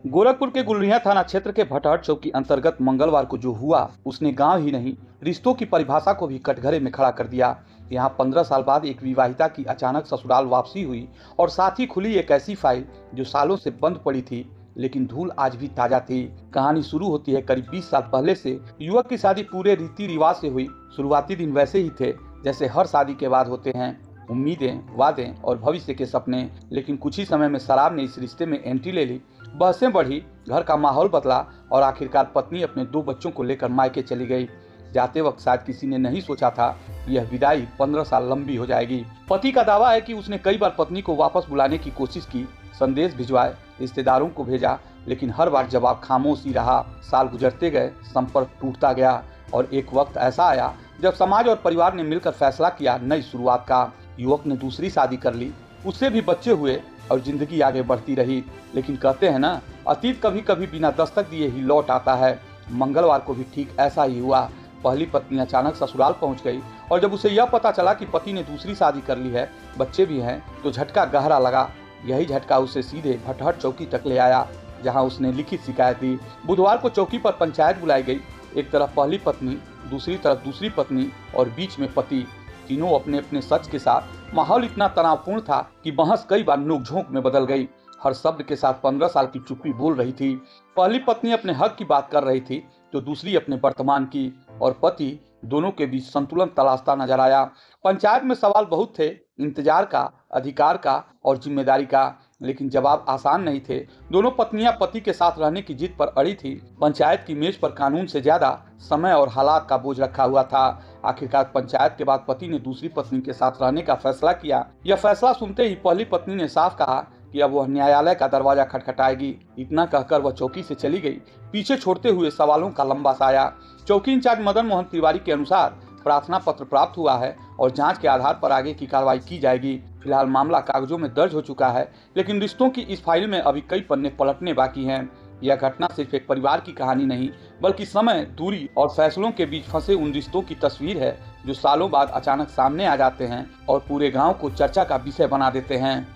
गोरखपुर के गुलरिया थाना क्षेत्र के भटहट चौक के अंतर्गत मंगलवार को जो हुआ उसने गांव ही नहीं रिश्तों की परिभाषा को भी कटघरे में खड़ा कर दिया। यहां 15 साल बाद एक विवाहिता की अचानक ससुराल वापसी हुई और साथ ही खुली एक ऐसी फाइल जो सालों से बंद पड़ी थी, लेकिन धूल आज भी ताजा थी। कहानी शुरू होती है करीब 20 साल पहले से। युवक की शादी पूरे रीति रिवाज से हुई। शुरुआती दिन वैसे ही थे जैसे हर शादी के बाद होते हैं, उम्मीदें, वादे और भविष्य के सपने। लेकिन कुछ ही समय में शराब ने इस रिश्ते में एंट्री ले ली। बहसें बढ़ी, घर का माहौल बदला और आखिरकार पत्नी अपने 2 बच्चों को लेकर मायके चली गई। जाते वक्त शायद किसी ने नहीं सोचा था यह विदाई 15 साल लंबी हो जाएगी। पति का दावा है कि उसने कई बार पत्नी को वापस बुलाने की कोशिश की, संदेश भिजवाए, रिश्तेदारों को भेजा, लेकिन हर बार जवाब खामोश ही रहा। साल गुजरते गए, संपर्क टूटता गया और एक वक्त ऐसा आया जब समाज और परिवार ने मिलकर फैसला किया नई शुरुआत का। युवक ने दूसरी शादी कर ली, उससे भी बच्चे हुए और जिंदगी आगे बढ़ती रही। लेकिन कहते हैं ना, अतीत कभी कभी बिना दस्तक दिए ही लौट आता है। मंगलवार को भी ठीक ऐसा ही हुआ। पहली पत्नी अचानक ससुराल पहुंच गई और जब उसे यह पता चला कि पति ने दूसरी शादी कर ली है, बच्चे भी हैं, तो झटका गहरा लगा। यही झटका उसे सीधे भटहट चौकी तक ले आया, जहां उसने लिखित शिकायत दी। बुधवार को चौकी पर पंचायत बुलाई गई। एक तरफ पहली पत्नी, दूसरी तरफ दूसरी पत्नी और बीच में पति, तीनों अपने अपने सच के साथ। माहौल इतना तनावपूर्ण था कि बहस कई बार नोकझोंक में बदल गई। हर शब्द के साथ 15 साल की चुप्पी बोल रही थी। पहली पत्नी अपने हक की बात कर रही थी तो दूसरी अपने वर्तमान की, और पति दोनों के बीच संतुलन तलाशता नजर आया। पंचायत में सवाल बहुत थे, इंतजार का, अधिकार का और जिम्मेदारी का, लेकिन जवाब आसान नहीं थे। दोनों पत्नियां पति के साथ रहने की जिद पर अड़ी थी। पंचायत की मेज पर कानून से ज्यादा समय और हालात का बोझ रखा हुआ था। आखिरकार पंचायत के बाद पति ने दूसरी पत्नी के साथ रहने का फैसला किया। यह फैसला सुनते ही पहली पत्नी ने साफ कहा कि अब वह न्यायालय का दरवाजा खटखटाएगी। इतना कहकर वह चौकी से चली गई, पीछे छोड़ते हुए सवालों का लंबा साया। चौकी इंचार्ज मदन मोहन तिवारी के अनुसार प्रार्थना पत्र प्राप्त हुआ है और जांच के आधार पर आगे की कार्रवाई की जाएगी। फिलहाल मामला कागजों में दर्ज हो चुका है, लेकिन रिश्तों की इस फाइल में अभी कई पन्ने पलटने बाकी हैं। यह घटना सिर्फ एक परिवार की कहानी नहीं, बल्कि समय, दूरी और फैसलों के बीच फंसे उन रिश्तों की तस्वीर है जो सालों बाद अचानक सामने आ जाते हैं और पूरे गांव को चर्चा का विषय बना देते हैं।